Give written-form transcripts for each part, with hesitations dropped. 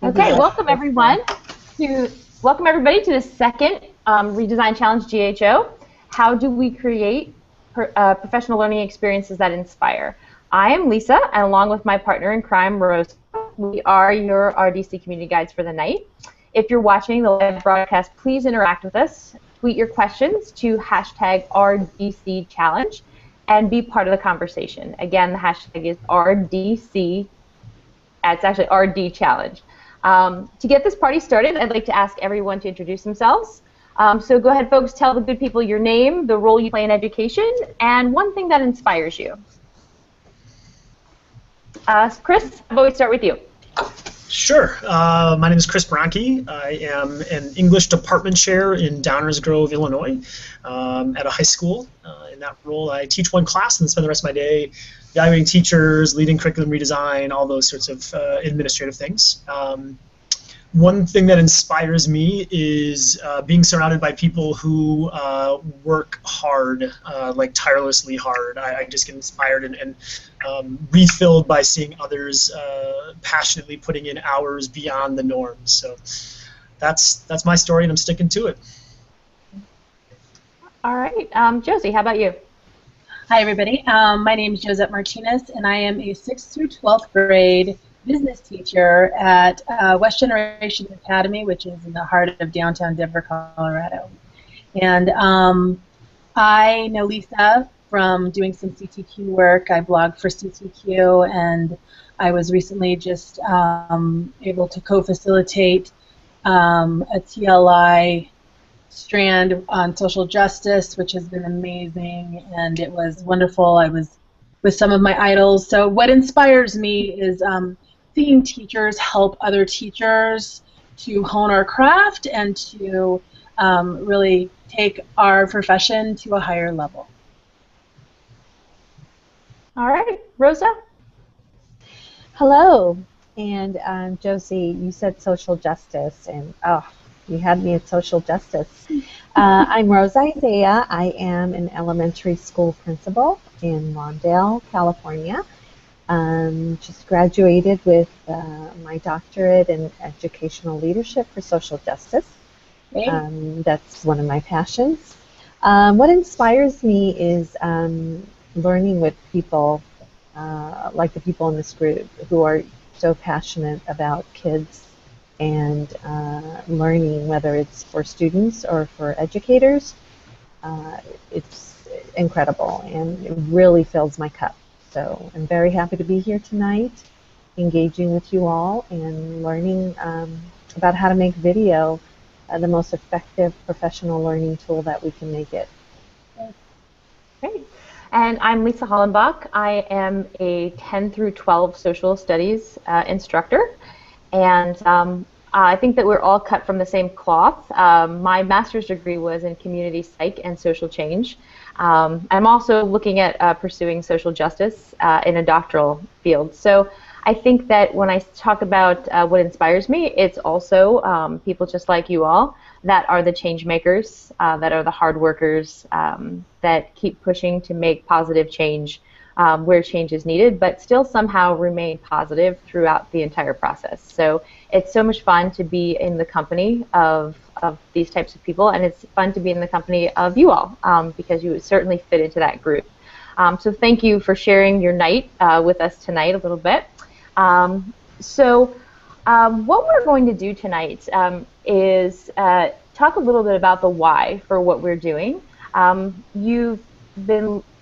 Okay, welcome everybody to the second Redesign Challenge GHO. How do we create professional learning experiences that inspire? I am Lisa, and along with my partner in crime, Rose, we are your RDC community guides for the night. If you're watching the live broadcast, please interact with us. Tweet your questions to hashtag RDC Challenge and be part of the conversation. Again, the hashtag is RDC. It's actually RD Challenge. To get this party started, I'd like to ask everyone to introduce themselves. So go ahead, folks, tell the good people your name, the role you play in education, and one thing that inspires you. Chris, how about we start with you? Sure. My name is Chris Bronke. I am an English department chair in Downers Grove, Illinois, at a high school. In that role, I teach one class and spend the rest of my day evaluating teachers, leading curriculum redesign, all those sorts of administrative things. One thing that inspires me is being surrounded by people who work hard, like tirelessly hard. I just get inspired and refilled by seeing others passionately putting in hours beyond the norm. So that's my story, and I'm sticking to it. All right, Josie, how about you? Hi, everybody. My name is Josette Martinez, and I am a 6th through 12th grade business teacher at West Generation Academy, which is in the heart of downtown Denver, Colorado. And I know Lisa from doing some CTQ work. I blog for CTQ, and I was recently just able to co-facilitate a TLI strand on social justice, which has been amazing, and it was wonderful. I was with some of my idols. So what inspires me is seeing teachers help other teachers to hone our craft and to really take our profession to a higher level. All right, Rosa? Hello, and Josie, you said social justice, and oh, you had me at social justice. I'm Rosa Isaiah. I am an elementary school principal in Lawndale, California. Just graduated with my doctorate in educational leadership for social justice. That's one of my passions. What inspires me is learning with people like the people in this group who are so passionate about kids and learning, whether it's for students or for educators. It's incredible, and it really fills my cup. So I'm very happy to be here tonight, engaging with you all and learning about how to make video the most effective professional learning tool that we can make it. Great. And I'm Lisa Hollenbach. I am a 10 through 12 social studies instructor, and I think that we're all cut from the same cloth. My master's degree was in community psych and social change. I'm also looking at pursuing social justice in a doctoral field. So I think that when I talk about what inspires me, it's also people just like you all that are the change makers, that are the hard workers, that keep pushing to make positive change where change is needed, but still somehow remain positive throughout the entire process. So it's so much fun to be in the company of these types of people, and it's fun to be in the company of you all because you would certainly fit into that group. So thank you for sharing your night with us tonight a little bit. What we're going to do tonight is talk a little bit about the why for what we're doing. You've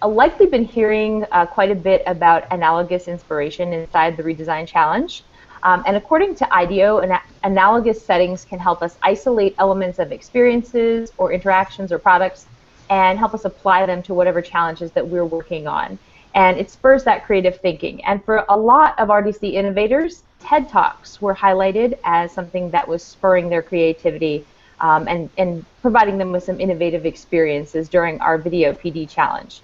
likely been hearing quite a bit about analogous inspiration inside the Redesign Challenge. And according to IDEO, analogous settings can help us isolate elements of experiences or interactions or products and help us apply them to whatever challenges that we're working on. And it spurs that creative thinking. And for a lot of RDC innovators, TED Talks were highlighted as something that was spurring their creativity and providing them with some innovative experiences during our Video PD Challenge.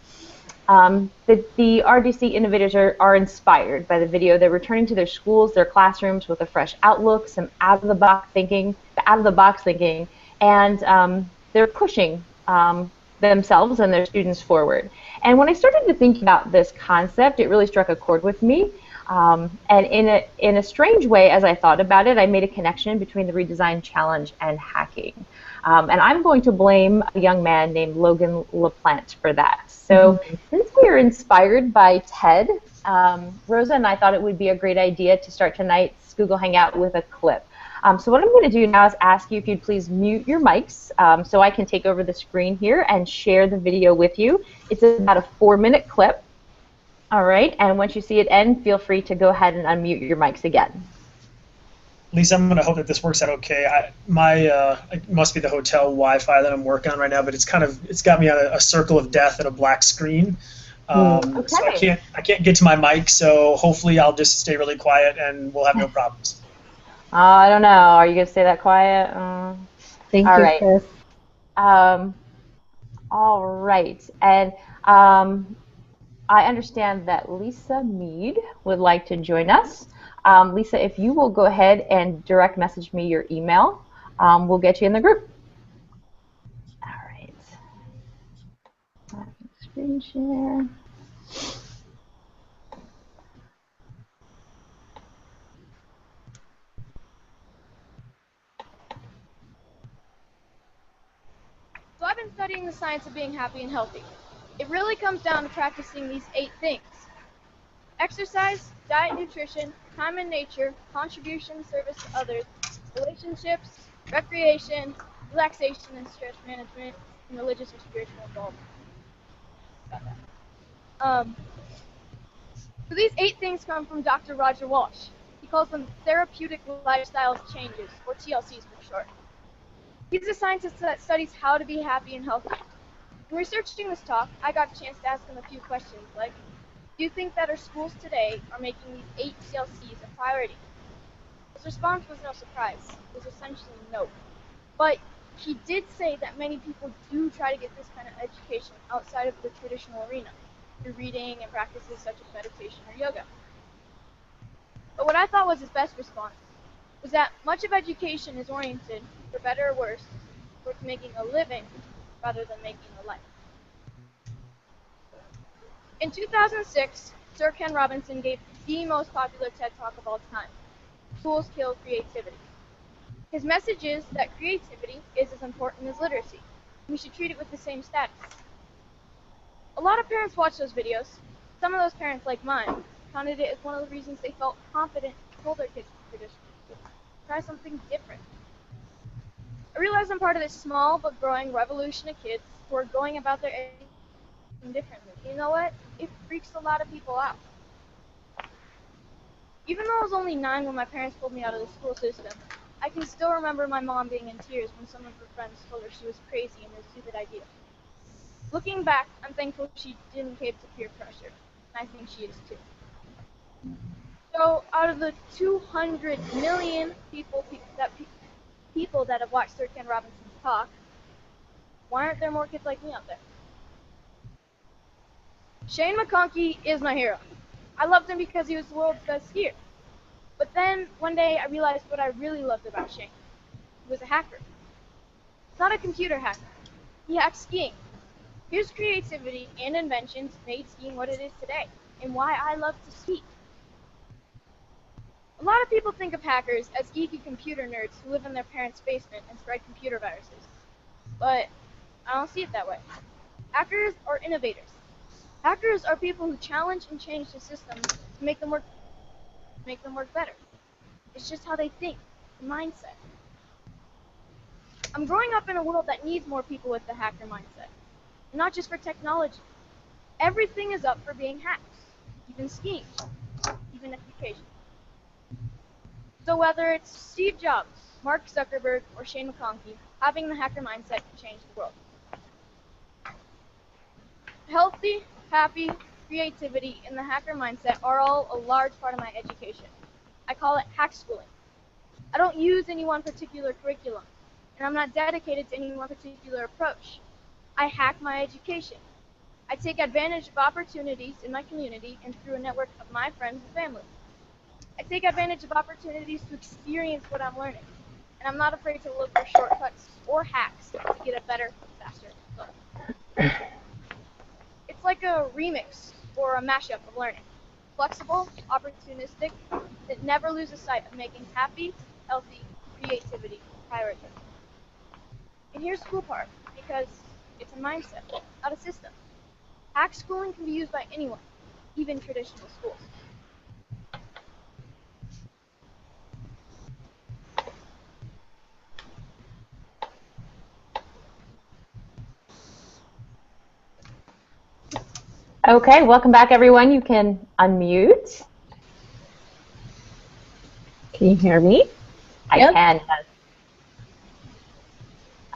The RDC innovators are inspired by the video. They're returning to their schools, their classrooms with a fresh outlook, some out-of-the-box thinking, and they're pushing themselves and their students forward. And when I started to think about this concept, it really struck a chord with me. And in a strange way, as I thought about it, I made a connection between the Redesign Challenge and hacking. And I'm going to blame a young man named Logan LaPlante for that. So since we are inspired by TED, Rosa and I thought it would be a great idea to start tonight's Google Hangout with a clip. So what I'm going to do now is ask you if you'd please mute your mics so I can take over the screen here and share the video with you. It's about a 4-minute clip. All right, and once you see it end, feel free to go ahead and unmute your mics again. Lisa, I'm going to hope that this works out okay. It must be the hotel Wi-Fi that I'm working on right now, but it's got me on a circle of death and a black screen. Okay. So I can't get to my mic, so hopefully I'll just stay really quiet and we'll have no problems. I don't know. Are you going to stay that quiet? Thank all you, right. Chris. All right. And I understand that Lisa Mead would like to join us. Lisa, if you will go ahead and direct message me your email, we'll get you in the group. All right. Screen share. So I've been studying the science of being happy and healthy. It really comes down to practicing these 8 things: exercise, diet, nutrition, time in nature, contribution, service to others, relationships, recreation, relaxation and stress management, and religious or spiritual involvement. Got that. So these 8 things come from Dr. Roger Walsh. He calls them therapeutic lifestyle changes, or TLCs for short. He's a scientist that studies how to be happy and healthy. In researching this talk, I got a chance to ask him a few questions like, do you think that our schools today are making these 8 TLCs a priority? His response was no surprise. It was essentially no. But he did say that many people do try to get this kind of education outside of the traditional arena, through reading and practices such as meditation or yoga. But what I thought was his best response was that much of education is oriented, for better or worse, towards making a living rather than making a life. In 2006, Sir Ken Robinson gave the most popular TED Talk of all time, Schools Kill Creativity. His message is that creativity is as important as literacy. We should treat it with the same status. A lot of parents watch those videos. Some of those parents, like mine, counted it as one of the reasons they felt confident to tell their kids traditional schools. Try something different. I realize I'm part of this small but growing revolution of kids who are going about their education differently. You know what? It freaks a lot of people out. Even though I was only 9 when my parents pulled me out of the school system, I can still remember my mom being in tears when some of her friends told her she was crazy and a stupid idea. Looking back, I'm thankful she didn't cave to peer pressure, and I think she is too. So, out of the 200 million people that have watched Sir Ken Robinson's talk, why aren't there more kids like me out there? Shane McConkey is my hero. I loved him because he was the world's best skier. But then, one day, I realized what I really loved about Shane. He was a hacker. Not a computer hacker. He hacked skiing. His creativity and inventions made skiing what it is today, and why I love to ski. A lot of people think of hackers as geeky computer nerds who live in their parents' basement and spread computer viruses. But I don't see it that way. Hackers are innovators. Hackers are people who challenge and change the system to make them work better. It's just how they think, the mindset. I'm growing up in a world that needs more people with the hacker mindset. And not just for technology. Everything is up for being hacked. Even skiing. Even education. So whether it's Steve Jobs, Mark Zuckerberg, or Shane McConkey, having the hacker mindset can change the world. Healthy, happy, creativity, and the hacker mindset are all a large part of my education. I call it hack schooling. I don't use any one particular curriculum, and I'm not dedicated to any one particular approach. I hack my education. I take advantage of opportunities in my community and through a network of my friends and family. I take advantage of opportunities to experience what I'm learning, and I'm not afraid to look for shortcuts or hacks to get a better, faster result. It's like a remix or a mashup of learning. Flexible, opportunistic, that never loses sight of making happy, healthy creativity priority. And here's the cool part, because it's a mindset, not a system. Hack schooling can be used by anyone, even traditional schools. Okay, welcome back, everyone. You can unmute. Can you hear me? I Yep. can.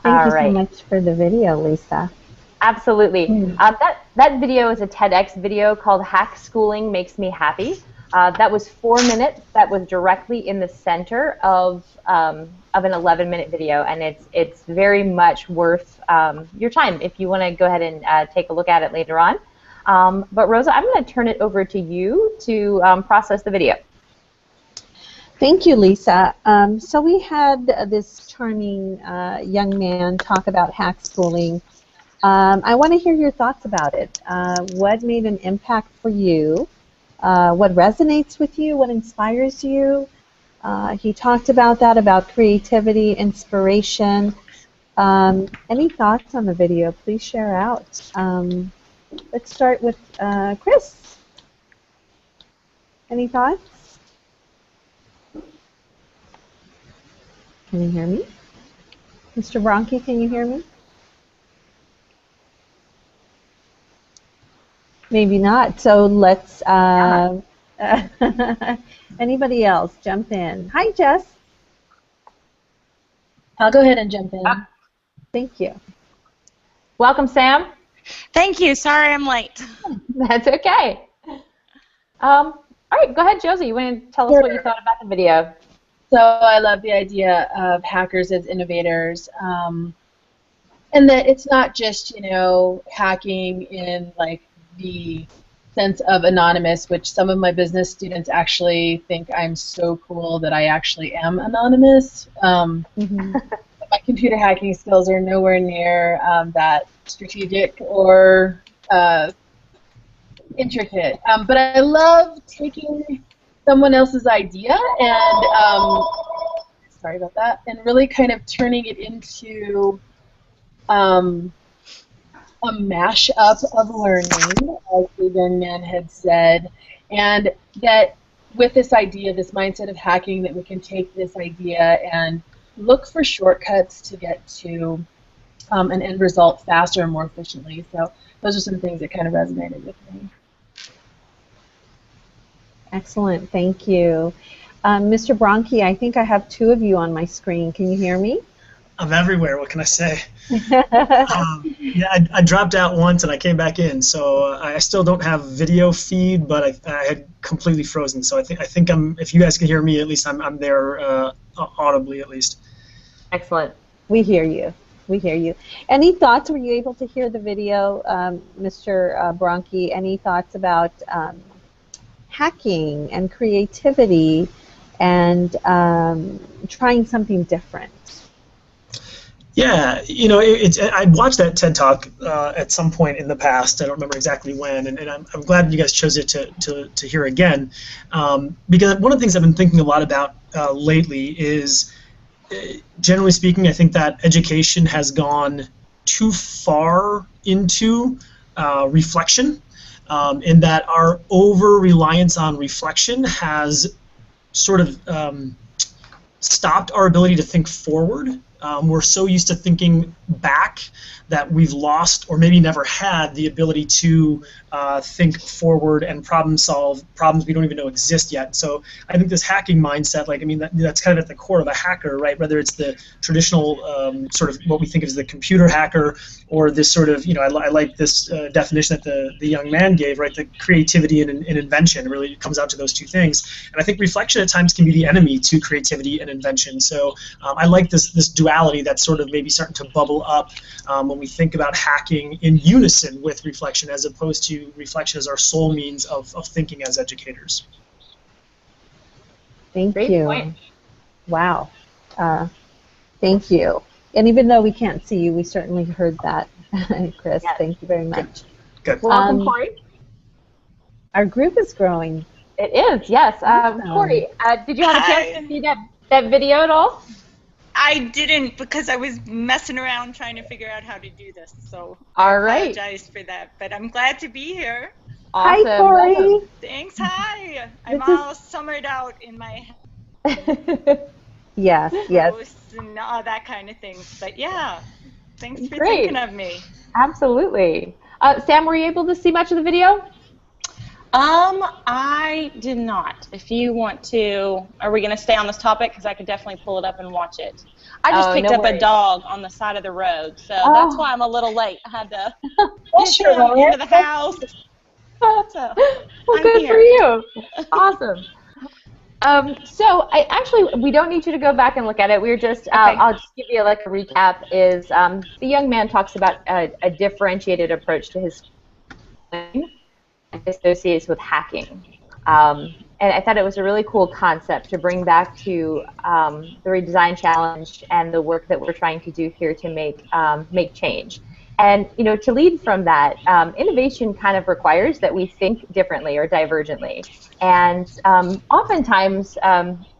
Thank All you so right. much for the video, Lisa. Absolutely. That video is a TEDx video called "Hack Schooling Makes Me Happy." That was 4 minutes. That was directly in the center of an 11-minute video, and it's very much worth your time if you want to go ahead and take a look at it later on. But Rosa, I'm going to turn it over to you to process the video. Thank you, Lisa. So we had this charming young man talk about hack schooling. I want to hear your thoughts about it. What made an impact for you? What resonates with you? What inspires you? He talked about that, about creativity, inspiration. Any thoughts on the video? Please share out. Let's start with Chris. Any thoughts? Can you hear me? Mr. Bronke, can you hear me? Maybe not. So let's, anybody else jump in. Hi, Jess. I'll go ahead and jump in. Thank you. Welcome, Sam. Thank you. Sorry I'm late. That's okay. All right, go ahead, Josie. You want to tell us what you thought about the video? So I love the idea of hackers as innovators, and that it's not just, hacking in like the sense of anonymous, which some of my business students actually think I'm so cool that I actually am anonymous. My computer hacking skills are nowhere near that strategic or intricate. But I love taking someone else's idea and sorry about that, and really kind of turning it into a mashup of learning, as the young man had said, and that with this idea, this mindset of hacking, that we can take this idea and look for shortcuts to get to an end result faster and more efficiently. So those are some things that kind of resonated with me. Excellent. Thank you. Mr. Bronke, I think I have two of you on my screen. Can you hear me? I'm everywhere. What can I say? Yeah, I dropped out once and I came back in, so I still don't have video feed, but I had completely frozen. So I think I'm. If you guys can hear me, at least I'm there audibly at least. Excellent. We hear you. We hear you. Any thoughts? Were you able to hear the video, Mr. Bronke? Any thoughts about hacking and creativity and trying something different? Yeah, I watched that TED Talk at some point in the past. I don't remember exactly when, and I'm glad you guys chose it to hear again, because one of the things I've been thinking a lot about lately is, generally speaking, I think that education has gone too far into reflection, in that our over-reliance on reflection has sort of stopped our ability to think forward. We're so used to thinking back that we've lost, or maybe never had, the ability to think forward and problem solve problems we don't even know exist yet. So I think this hacking mindset, that's kind of at the core of a hacker, right? Whether it's the traditional sort of what we think of as the computer hacker, or this sort of, I like this definition that the young man gave, right? The creativity and invention really comes out to those two things. And I think reflection at times can be the enemy to creativity and invention. So I like this duality that's sort of maybe starting to bubble up when we think about hacking in unison with reflection, as opposed to reflection as our sole means of thinking as educators. Thank Great you. point. Wow. Thank you. And even though we can't see you, we certainly heard that, Chris. Yes. Thank you very much. Good. Well, welcome, Corey. Our group is growing. It is, yes. Awesome. Corey, did you have a chance Hi. to see that video at all? I didn't because I was messing around trying to figure out how to do this. So All I right. apologize for that. But I'm glad to be here. Awesome. Hi, Corey. Welcome. Thanks. Hi. I'm This is- all summered out in my Yes, yes. house and all that kind of thing. But yeah, thanks for Great. thinking of me. Absolutely. Sam, were you able to see much of the video? I did not. If you want to, are we going to stay on this topic? Because I could definitely pull it up and watch it. I just picked no up worries. a dog on the side of the road, so that's why I'm a little late. I had to get him into the house. So, Well, I'm good for here. you. Awesome. So we don't need you to go back and look at it. We're just, I'll just give you like a recap. Is the young man talks about a differentiated approach to his schooling and associates with hacking. And I thought it was a really cool concept to bring back to the Redesign Challenge and the work that we're trying to do here to make change. And to lead from that, innovation kind of requires that we think differently or divergently. And oftentimes,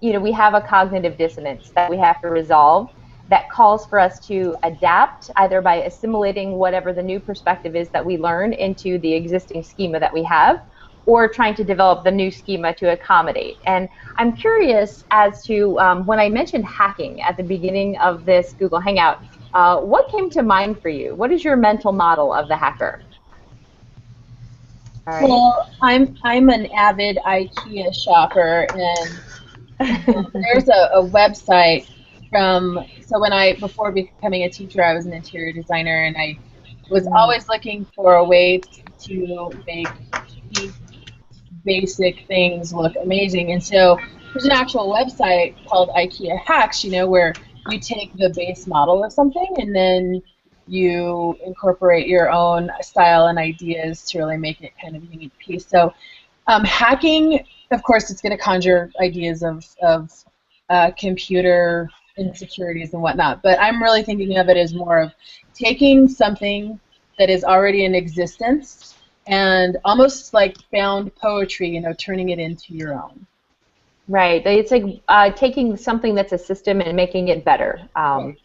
we have a cognitive dissonance that we have to resolve that calls for us to adapt either by assimilating whatever the new perspective is that we learn into the existing schema that we have, or trying to develop the new schema to accommodate. And I'm curious as to when I mentioned hacking at the beginning of this Google Hangout, what came to mind for you? What is your mental model of the hacker? All right. Well, I'm an avid IKEA shopper, and there's a website before becoming a teacher, I was an interior designer, and I was always looking for a way to make cheap, basic things look amazing. And so there's an actual website called IKEA Hacks, where you take the base model of something and then you incorporate your own style and ideas to really make it kind of a unique piece. So hacking, of course, it's going to conjure ideas of computer insecurities and whatnot, but I'm really thinking of it as more of taking something that is already in existence and almost like found poetry, turning it into your own. Right. It's like taking something that's a system and making it better. Right.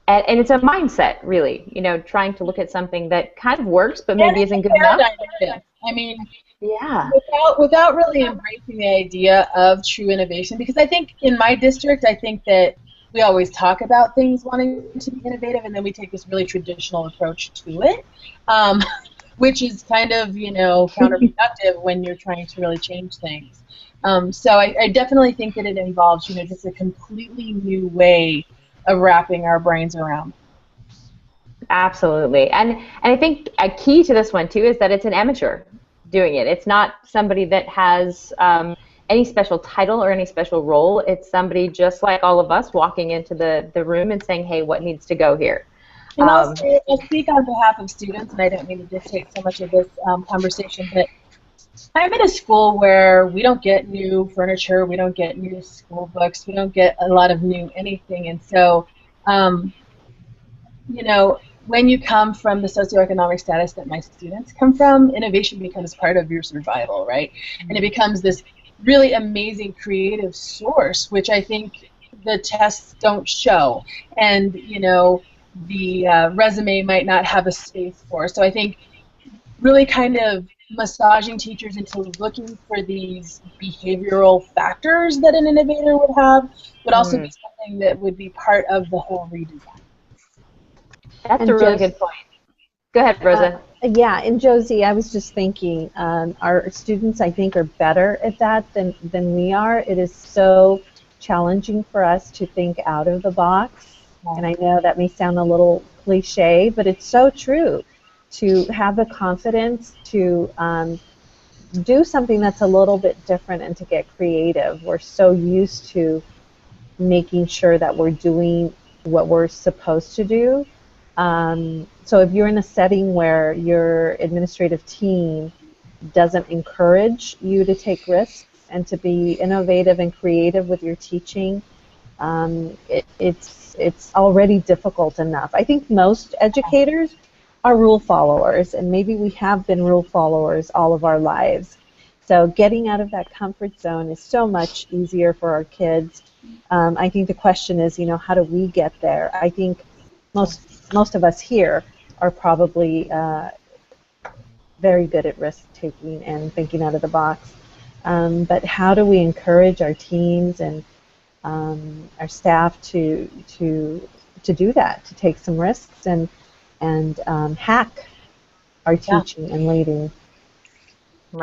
And it's a mindset, really, trying to look at something that kind of works but maybe isn't good enough. I mean, yeah. Without really embracing the idea of true innovation, because I think in my district, I think that we always talk about things wanting to be innovative, and then we take this really traditional approach to it, which is kind of, counterproductive when you're trying to really change things. So I definitely think that it involves, just a completely new way of wrapping our brains around. Absolutely. And I think a key to this one, too, is that it's an amateur doing it. It's not somebody that has any special title or any special role. It's somebody just like all of us walking into the room and saying, hey, what needs to go here? And I'll speak on behalf of students, and I don't mean to dictate so much of this conversation, but I'm at a school where we don't get new furniture, we don't get new school books, we don't get a lot of new anything, and so, when you come from the socioeconomic status that my students come from, innovation becomes part of your survival, right? And it becomes this really amazing creative source, which I think the tests don't show, and, the resume might not have a space for. So I think really kind of massaging teachers into looking for these behavioral factors that an innovator would have would also be something that would be part of the whole redesign. That's a really good point. Go ahead, Rosa. Yeah, and Josie, I was just thinking, our students, I think, are better at that than we are. It is so challenging for us to think out of the box. And I know that may sound a little cliche, but it's so true. To have the confidence to do something that's a little bit different and to get creative. We're so used to making sure that we're doing what we're supposed to do. So if you're in a setting where your administrative team doesn't encourage you to take risks and to be innovative and creative with your teaching, It's already difficult enough. I think most educators are rule followers, and maybe we have been rule followers all of our lives. So getting out of that comfort zone is so much easier for our kids. I think the question is, how do we get there? I think most of us here are probably very good at risk taking and thinking out of the box. But how do we encourage our teams and our staff to do that, to take some risks and hack our teaching and leading?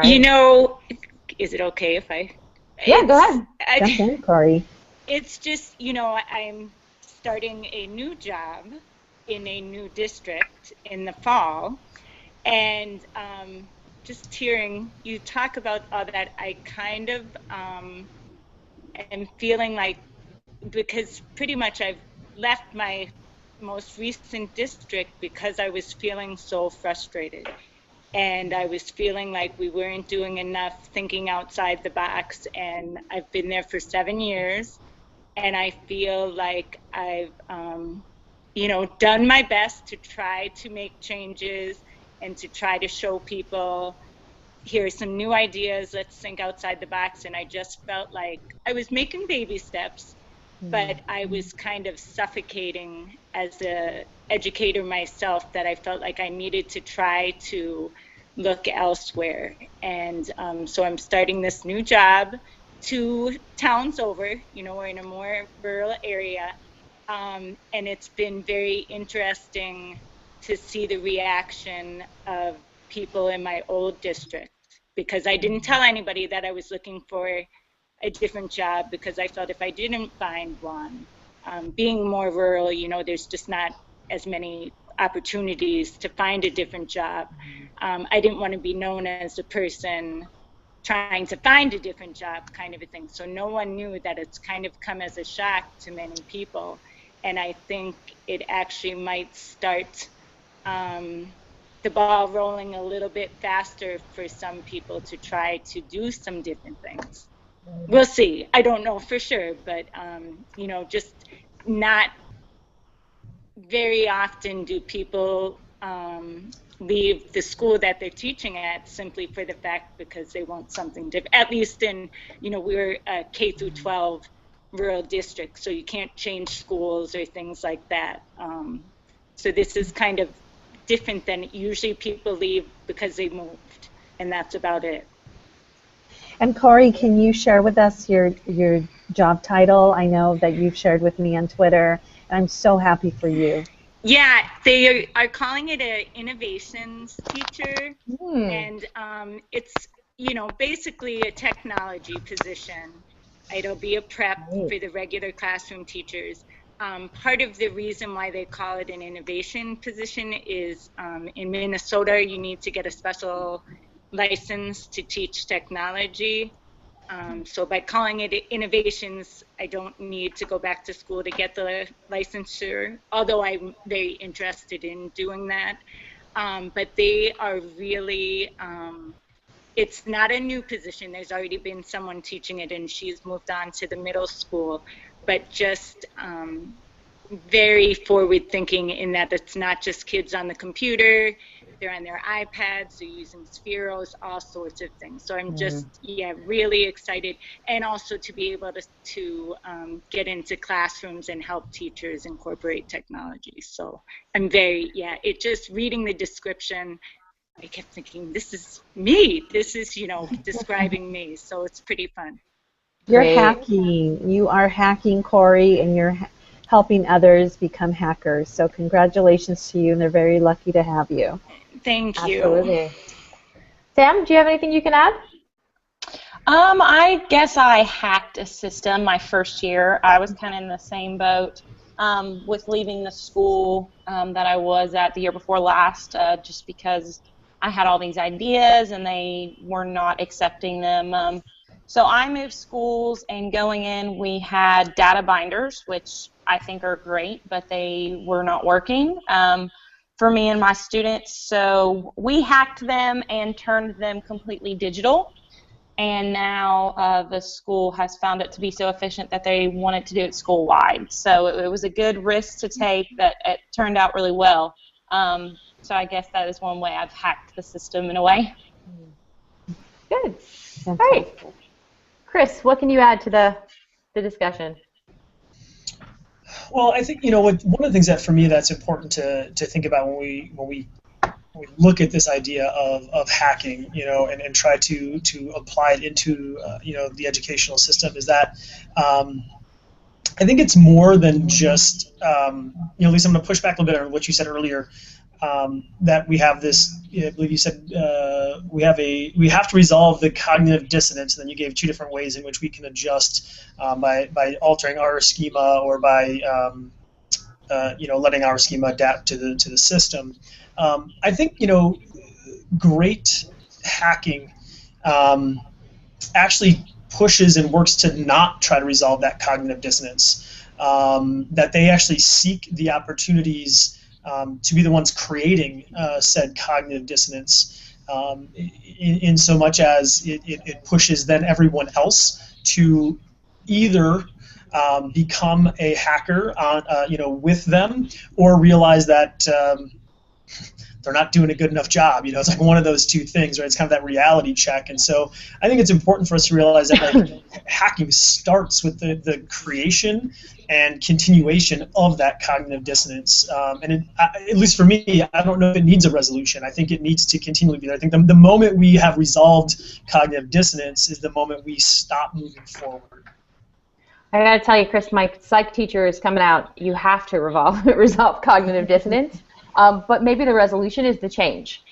You know, is it okay if I? Yeah, go ahead. Jump in, Corey. It's just, I'm starting a new job in a new district in the fall, and just hearing you talk about all that, I kind of am feeling like, because pretty much I've left my most recent district because I was feeling so frustrated. And I was feeling like we weren't doing enough thinking outside the box. And I've been there for 7 years. And I feel like I've, done my best to try to make changes and to try to show people, here's some new ideas, let's think outside the box. And I just felt like I was making baby steps, but I was kind of suffocating as a educator myself, that I felt like I needed to try to look elsewhere. And so I'm starting this new job 2 towns over, we're in a more rural area. And it's been very interesting to see the reaction of people in my old district, because I didn't tell anybody that I was looking for a different job, because I felt if I didn't find one, being more rural, there's just not as many opportunities to find a different job. I didn't want to be known as a person trying to find a different job, kind of a thing. So no one knew that. It's kind of come as a shock to many people. And I think it actually might start the ball rolling a little bit faster for some people to try to do some different things. We'll see. I don't know for sure, but just not very often do people leave the school that they're teaching at simply for the fact because they want something different. At least in, we're a K through 12 rural district, so you can't change schools or things like that. So this is kind of different than usually people leave because they moved, and that's about it. And Corey, can you share with us your job title? I know that you've shared with me on Twitter, and I'm so happy for you. Yeah, they are calling it an innovations teacher, and it's basically a technology position. It'll be a prep for the regular classroom teachers. Part of the reason why they call it an innovation position is in Minnesota you need to get a special license to teach technology. So by calling it innovations, I don't need to go back to school to get the licensure, although I'm very interested in doing that. But they are really, it's not a new position. There's already been someone teaching it, and she's moved on to the middle school, but just very forward thinking in that it's not just kids on the computer, they're on their iPads, they're using spheros, all sorts of things. So I'm just, really excited. And also to be able to get into classrooms and help teachers incorporate technology. So I'm very, it just reading the description, I kept thinking, this is me. This is, describing me. So it's pretty fun. You're hacking. You are hacking, Corey, and you're helping others become hackers. So congratulations to you, and they're very lucky to have you. Thank you. Absolutely. Sam, do you have anything you can add? I guess I hacked a system my first year. I was kind of in the same boat with leaving the school that I was at the year before last, just because I had all these ideas and they were not accepting them. So I moved schools, and going in we had data binders, which I think are great, but they were not working for me and my students. So we hacked them and turned them completely digital. and now the school has found it to be so efficient that they wanted to do it school-wide. So it was a good risk to take that it turned out really well. So I guess that is one way I've hacked the system in a way. Good. All right. Chris, what can you add to the discussion? Well, I think, one of the things that for me that's important to think about when we look at this idea of hacking, and try to apply it into the educational system is that I think it's more than just Lisa, I'm going to push back a little bit on what you said earlier, that we have this. I believe you said we have to resolve the cognitive dissonance, and then you gave two different ways in which we can adjust by altering our schema or by letting our schema adapt to the system. I think great hacking actually pushes and works to not try to resolve that cognitive dissonance. That they actually seek the opportunities to be the ones creating said cognitive dissonance, in so much as it pushes then everyone else to either become a hacker with them, or realize that they're not doing a good enough job. It's like one of those two things, right? It's kind of that reality check. And so I think it's important for us to realize that hacking starts with the creation and continuation of that cognitive dissonance. And at least for me, I don't know if it needs a resolution. I think it needs to continually be there. I think the moment we have resolved cognitive dissonance is the moment we stop moving forward. I got to tell you, Chris, my psych teacher is coming out. You have to resolve cognitive dissonance. But maybe the resolution is the change,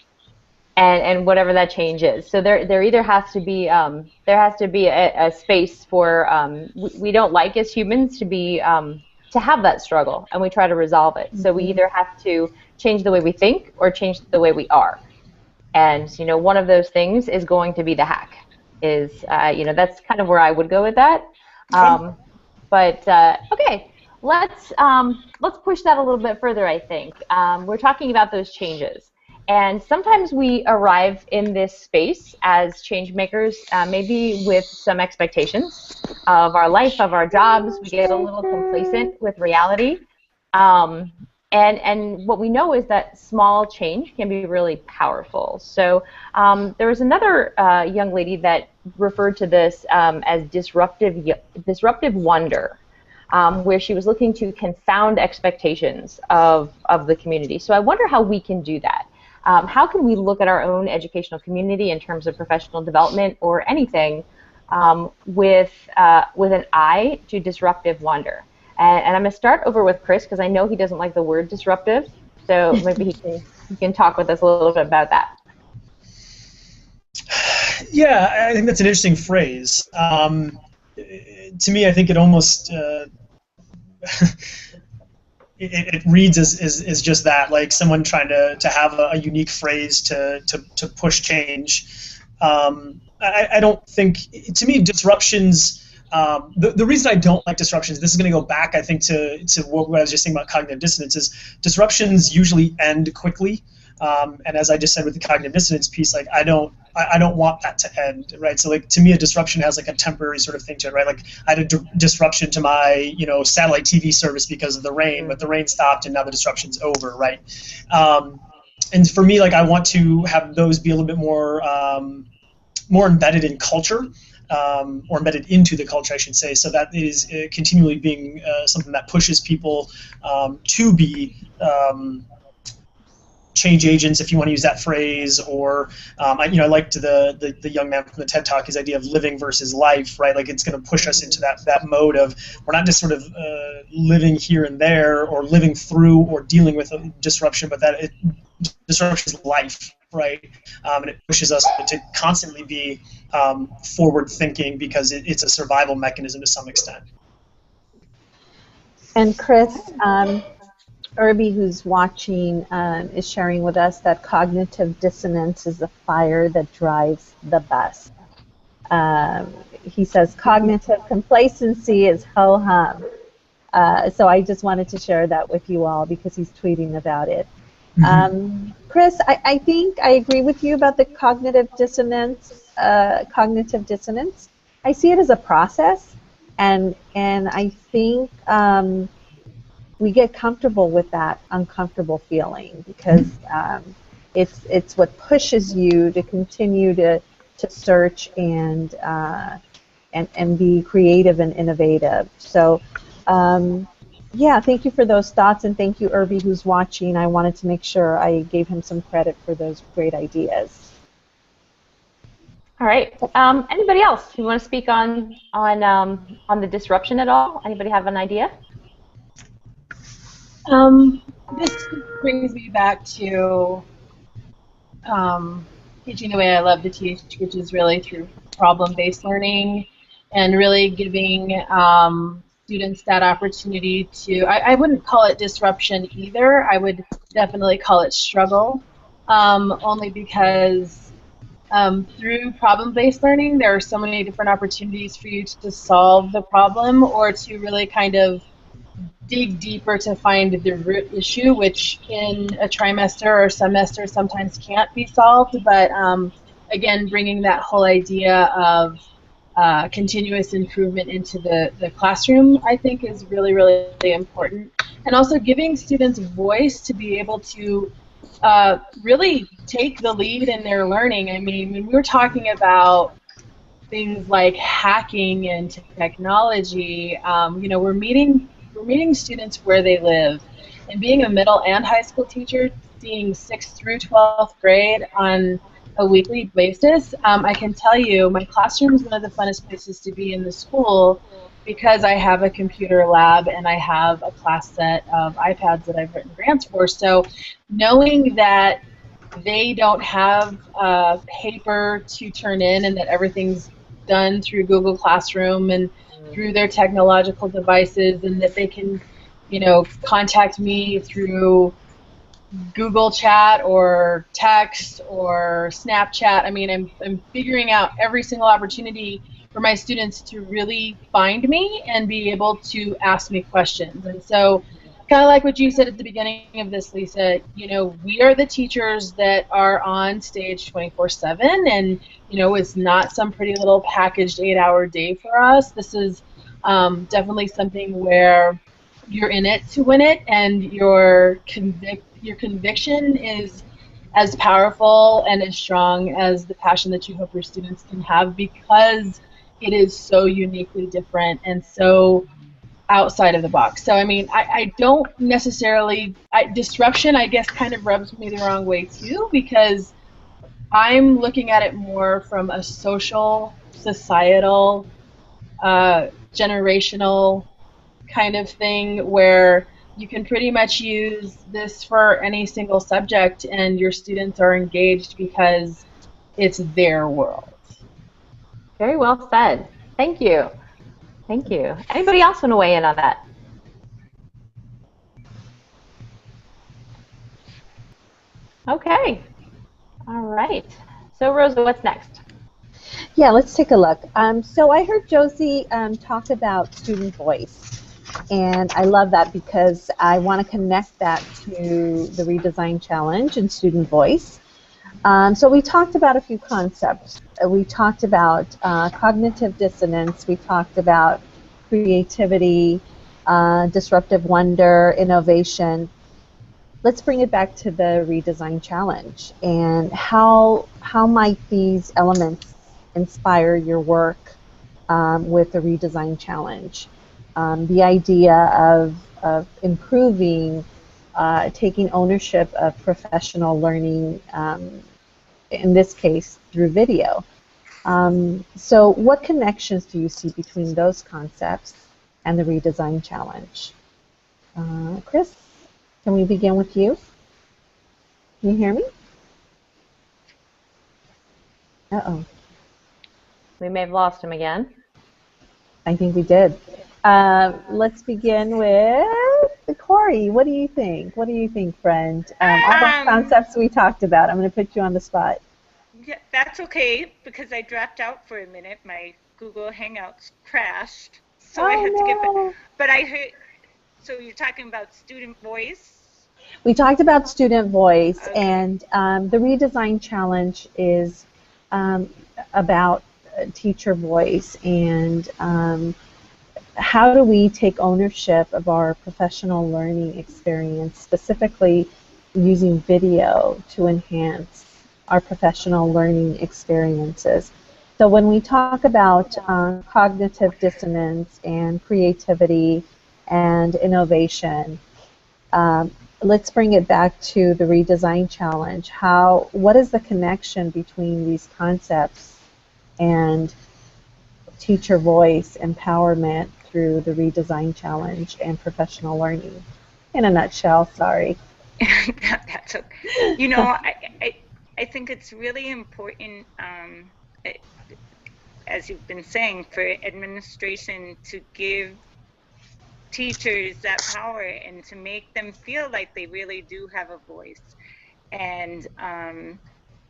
and whatever that change is. So there either has to be a space for we don't like as humans to have that struggle, and we try to resolve it. So we either have to change the way we think or change the way we are, and one of those things is going to be the hack. That's kind of where I would go with that. Okay. Let's push that a little bit further, I think. We're talking about those changes. And sometimes we arrive in this space as change makers, maybe with some expectations of our life, of our jobs. We get a little complacent with reality. And what we know is that small change can be really powerful. So there was another young lady that referred to this as disruptive wonder. Where she was looking to confound expectations of the community. So I wonder how we can do that. How can we look at our own educational community in terms of professional development or anything with an eye to disruptive wonder? And I'm going to start over with Chris because I know he doesn't like the word disruptive. So maybe he can talk with us a little bit about that. Yeah, I think that's an interesting phrase. To me, I think it almost it reads as just that, like someone trying to have a unique phrase to push change. I don't think, to me, disruptions. The reason I don't like disruptions, this is going to go back, I think, to what I was just saying about cognitive dissonance, is disruptions usually end quickly. And as I just said with the cognitive dissonance piece, like I don't want that to end, right? So like to me, a disruption has like a temporary sort of thing to it, right? Like I had a disruption to my satellite TV service because of the rain, but the rain stopped and now the disruption's over, right? And for me, like I want to have those be a little bit more embedded in culture. Or embedded into the culture, I should say, so that is continually being something that pushes people to be change agents, if you want to use that phrase, or I liked the young man from the TED Talk, his idea of living versus life, right? Like it's going to push us into that mode of we're not just sort of living here and there or living through or dealing with a disruption, but that disruption is life, right? And it pushes us to constantly be forward thinking because it's a survival mechanism to some extent. And Chris, Irby, who's watching, is sharing with us that cognitive dissonance is the fire that drives the bus. He says cognitive complacency is ho-hum. So I just wanted to share that with you all because he's tweeting about it. Chris, I think I agree with you about the cognitive dissonance. I see it as a process, and I think we get comfortable with that uncomfortable feeling because it's what pushes you to continue to search and be creative and innovative. So, yeah, thank you for those thoughts, and thank you, Irby, who's watching. I wanted to make sure I gave him some credit for those great ideas. All right. Anybody else who want to speak on the disruption at all? Anybody have an idea? This brings me back to teaching the way I love to teach, which is really through problem-based learning and really giving students that opportunity to, I wouldn't call it disruption either. I would definitely call it struggle, only because through problem-based learning, there are so many different opportunities for you to solve the problem or to really kind of dig deeper to find the root issue, which in a trimester or semester sometimes can't be solved. But again, bringing that whole idea of continuous improvement into the classroom, I think, is really, really important. And also giving students voice to be able to really take the lead in their learning. I mean, when we were talking about things like hacking and technology, you know, we're meeting students where they live. And being a middle and high school teacher, seeing 6th through 12th grade on a weekly basis, I can tell you my classroom is one of the funnest places to be in the school because I have a computer lab and I have a class set of iPads that I've written grants for. So knowing that they don't have paper to turn in and that everything's done through Google Classroom and through their technological devices, and that they can, you know, contact me through Google Chat or text or Snapchat. I mean, I'm figuring out every single opportunity for my students to really find me and be able to ask me questions. And so, kind of like what you said at the beginning of this, Lisa, you know, we are the teachers that are on stage 24/7, and, you know, it's not some pretty little packaged 8-hour day for us. This is definitely something where you're in it to win it, and your conviction is as powerful and as strong as the passion that you hope your students can have, because it is so uniquely different and so outside of the box. So, I mean, I don't necessarily, disruption, I guess, kind of rubs me the wrong way too, because I'm looking at it more from a social, societal, generational kind of thing, where you can pretty much use this for any single subject and your students are engaged because it's their world. Very well said. Thank you. Thank you. Anybody else want to weigh in on that? Okay. All right. So, Rosa, what's next? Yeah, let's take a look. So I heard Josie talk about student voice, and I love that because I want to connect that to the Redesign Challenge and student voice. So we talked about a few concepts. We talked about cognitive dissonance. We talked about creativity, disruptive wonder, innovation. Let's bring it back to the Redesign Challenge, and how might these elements inspire your work with the Redesign Challenge? The idea of improving, taking ownership of professional learning, in this case through video. So what connections do you see between those concepts and the Redesign Challenge? Chris, can we begin with you? Can you hear me? Uh-oh. We may have lost him again. I think we did. Let's begin with Corey. What do you think? What do you think, friend? All those concepts we talked about. I'm going to put you on the spot. Yeah, that's okay, because I dropped out for a minute. My Google Hangouts crashed, so I had to get back. But I heard, so you're talking about student voice? We talked about student voice, and the Redesign Challenge is about teacher voice and how do we take ownership of our professional learning experience, specifically using video to enhance our professional learning experiences. So when we talk about cognitive dissonance and creativity and innovation, let's bring it back to the Redesign Challenge. What is the connection between these concepts and teacher voice empowerment through the Redesign Challenge and professional learning? In a nutshell, sorry. That's okay. You know, I think it's really important, as you've been saying, for administration to give teachers that power and to make them feel like they really do have a voice. And,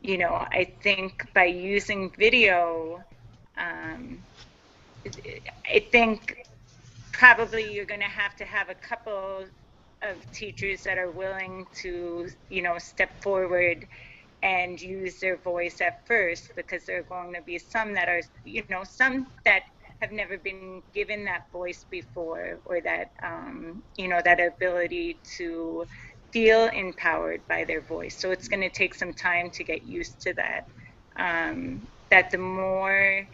you know, I think by using video, I think probably you're going to have a couple of teachers that are willing to, you know, step forward and use their voice at first, because there are going to be some that are, you know, some that have never been given that voice before, or that, you know, that ability to feel empowered by their voice. So it's going to take some time to get used to that. That the more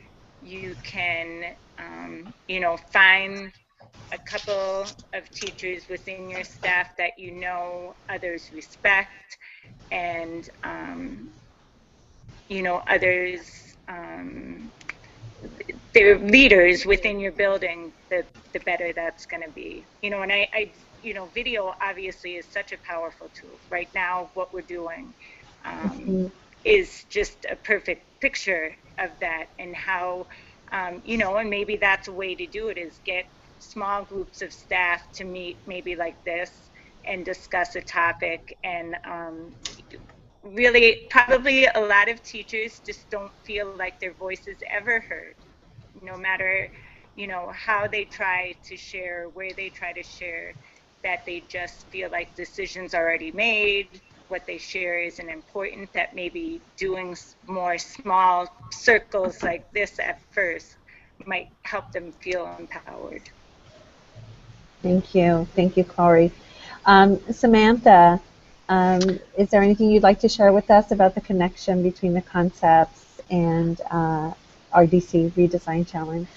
you can, you know, find a couple of teachers within your staff that you know others respect, and you know, others, they're leaders within your building, the better that's going to be. You know, and you know, video obviously is such a powerful tool. Right now, what we're doing is just a perfect picture of that, and how, you know, and maybe that's a way to do it, is get small groups of staff to meet maybe like this and discuss a topic. And really, probably a lot of teachers just don't feel like their voice is ever heard, no matter, you know, how they try to share, where they try to share, that they just feel like decisions are already made, what they share isn't important, that maybe doing more small circles like this at first might help them feel empowered. Thank you. Thank you, Corey. Samantha, is there anything you'd like to share with us about the connection between the concepts and RDC Redesign Challenge?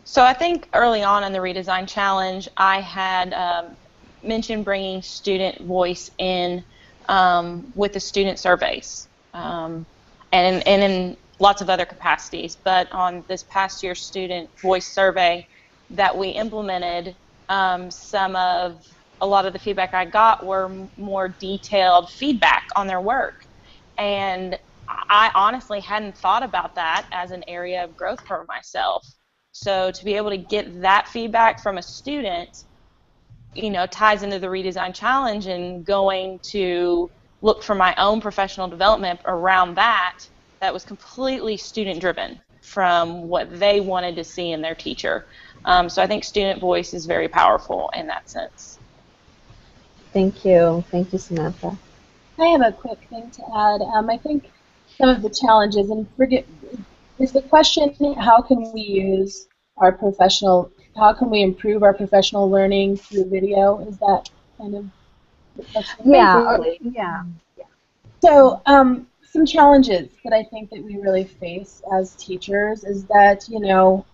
So I think early on in the Redesign Challenge, I had mentioned bringing student voice in with the student surveys, and in lots of other capacities. But on this past year's student voice survey that we implemented, a lot of the feedback I got were more detailed feedback on their work. And I honestly hadn't thought about that as an area of growth for myself. So to be able to get that feedback from a student, you know, ties into the Redesign Challenge, and going to look for my own professional development around that was completely student driven from what they wanted to see in their teacher. So I think student voice is very powerful in that sense. Thank you. Thank you, Samantha. I have a quick thing to add. I think some of the challenges, and is the question, how can we use our how can we improve our professional learning through video? Is that kind of the question? Yeah. So some challenges that I think that we really face as teachers is that, you know,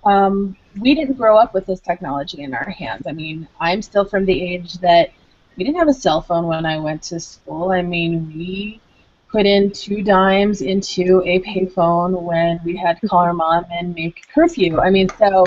we didn't grow up with this technology in our hands. I mean, I'm still from the age that we didn't have a cell phone when I went to school. I mean, we put in 2 dimes into a payphone when we had to call our mom and make curfew. I mean, so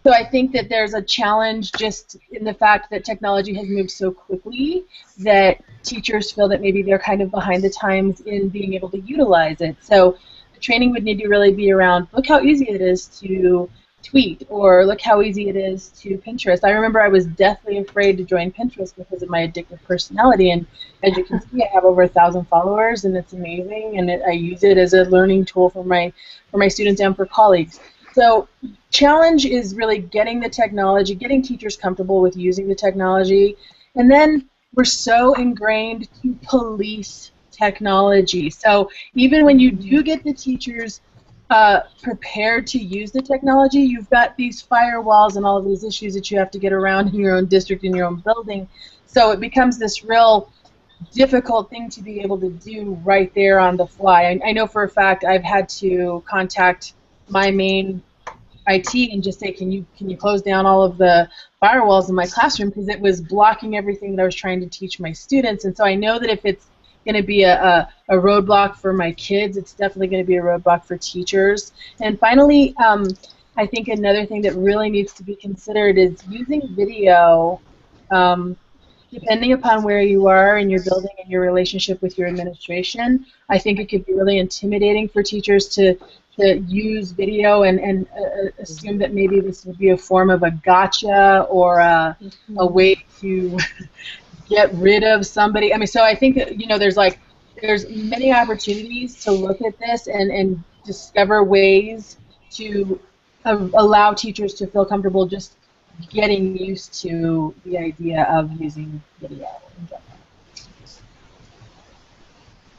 I think that there's a challenge just in the fact that technology has moved so quickly that teachers feel that maybe they're kind of behind the times in being able to utilize it. So the training would need to really be around, look how easy it is to tweet, or look how easy it is to Pinterest. I remember I was deathly afraid to join Pinterest because of my addictive personality, and as you can see, I have over 1,000 followers, and it's amazing, and I use it as a learning tool for my students and for colleagues. So challenge is really getting the technology, getting teachers comfortable with using the technology, and then we're so ingrained to police technology. So even when you do get the teachers prepared to use the technology, you've got these firewalls and all of these issues that you have to get around in your own district, in your own building. So it becomes this real difficult thing to be able to do right there on the fly. I know for a fact I've had to contact my main IT and just say, can you close down all of the firewalls in my classroom, because it was blocking everything that I was trying to teach my students. And so I know that if it's going to be a roadblock for my kids, it's definitely going to be a roadblock for teachers. And finally, I think another thing that really needs to be considered is using video. Depending upon where you are in your building and your relationship with your administration, I think it could be really intimidating for teachers to use video and assume that maybe this would be a form of a gotcha or a way to get rid of somebody. I mean, so I think that, there's many opportunities to look at this and discover ways to allow teachers to feel comfortable just getting used to the idea of using video in general.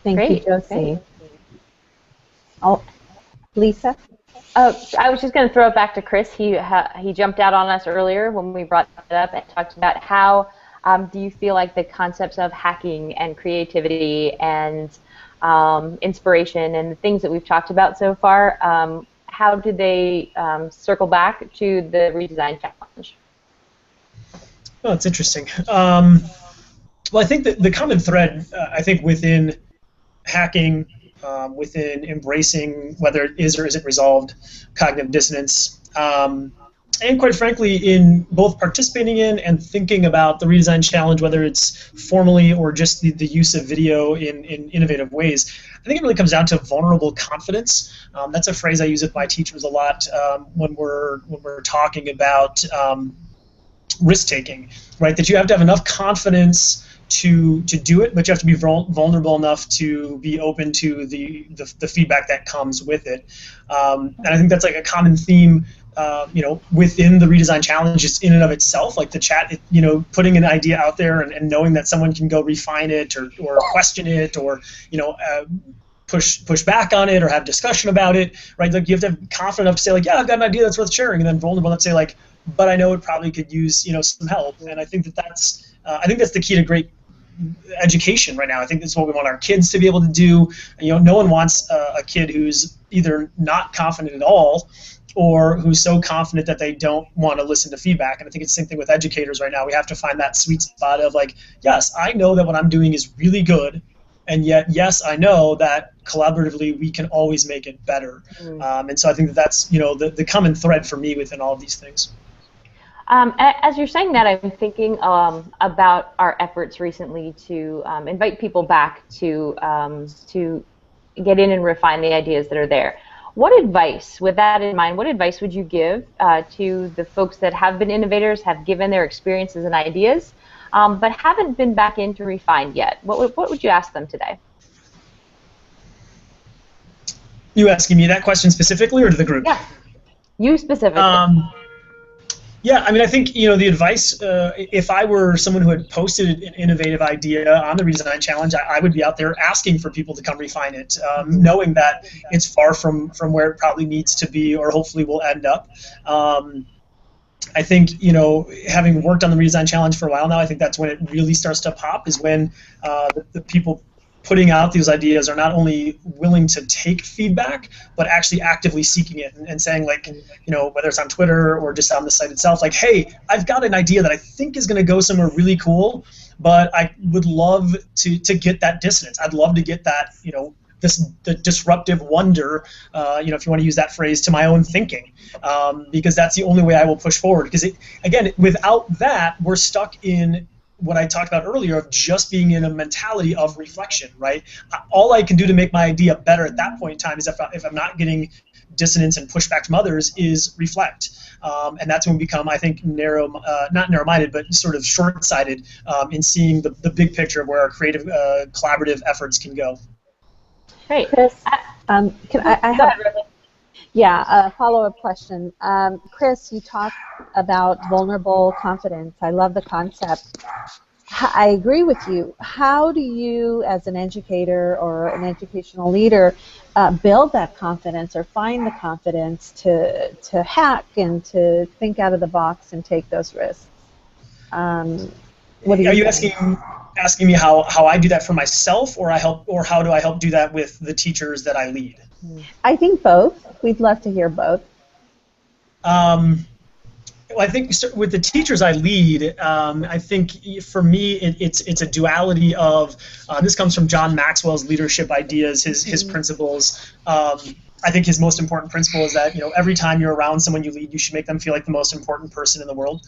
Thank you, Josie. Oh, Lisa? I was just going to throw it back to Chris. He jumped out on us earlier when we brought it up and talked about how do you feel like the concepts of hacking and creativity and inspiration and the things that we've talked about so far, how do they circle back to the redesign challenge? Oh, it's interesting. Well, I think that the common thread, I think, within hacking, within embracing whether it is or isn't resolved cognitive dissonance, and quite frankly, in both participating in and thinking about the redesign challenge, whether it's formally or just the use of video in innovative ways, I think it really comes down to vulnerable confidence. That's a phrase I use with my teachers a lot when we're talking about risk-taking, right? That you have to have enough confidence to do it, but you have to be vulnerable enough to be open to the feedback that comes with it. And I think that's like a common theme, within the redesign challenge, just in and of itself, like the chat, putting an idea out there and knowing that someone can go refine it or question it or, push back on it or have discussion about it, right? Like you have to have confidence enough to say like, yeah, I've got an idea that's worth sharing, and then vulnerable enough to say like, but I know it probably could use, some help. And I think that's the key to great education right now. I think that's what we want our kids to be able to do. No one wants a kid who's either not confident at all or who's so confident that they don't want to listen to feedback. And I think it's the same thing with educators right now. We have to find that sweet spot of like, yes, I know that what I'm doing is really good, and yet, yes, I know that collaboratively we can always make it better. And so I think that's the common thread for me within all of these things. As you're saying that, I'm thinking about our efforts recently to invite people back to get in and refine the ideas that are there. What advice, with that in mind, what advice would you give to the folks that have been innovators, have given their experiences and ideas, but haven't been back in to refine yet? What would you ask them today? You asking me that question specifically or to the group? Yeah, you specifically. Yeah, I mean, I think, the advice, if I were someone who had posted an innovative idea on the Redesign Challenge, I would be out there asking for people to come refine it, knowing that it's far from where it probably needs to be or hopefully will end up. I think, having worked on the Redesign Challenge for a while now, I think that's when it really starts to pop, is when the people putting out these ideas are not only willing to take feedback, but actually actively seeking it and saying, like, whether it's on Twitter or just on the site itself, like, hey, I've got an idea that I think is going to go somewhere really cool, but I would love to get that dissonance. I'd love to get that, the disruptive wonder, if you want to use that phrase, to my own thinking, because that's the only way I will push forward. Because, again, without that, we're stuck in what I talked about earlier of just being in a mentality of reflection, right? All I can do to make my idea better at that point in time is if I'm not getting dissonance and pushback from others, is reflect. And that's when we become, I think, not narrow-minded, but sort of short-sighted in seeing the big picture of where our creative, collaborative efforts can go. Great. Chris, I have a follow-up question. Chris, you talked about vulnerable confidence. I love the concept. I agree with you. How do you, as an educator or an educational leader, build that confidence or find the confidence to hack and to think out of the box and take those risks? What do Are you you think? asking me how I do that for myself, or how do I help do that with the teachers that I lead? I think both. We'd love to hear both. Well, I think with the teachers I lead, I think for me it's a duality of this comes from John Maxwell's leadership ideas, his principles. I think his most important principle is that every time you're around someone you lead, you should make them feel like the most important person in the world.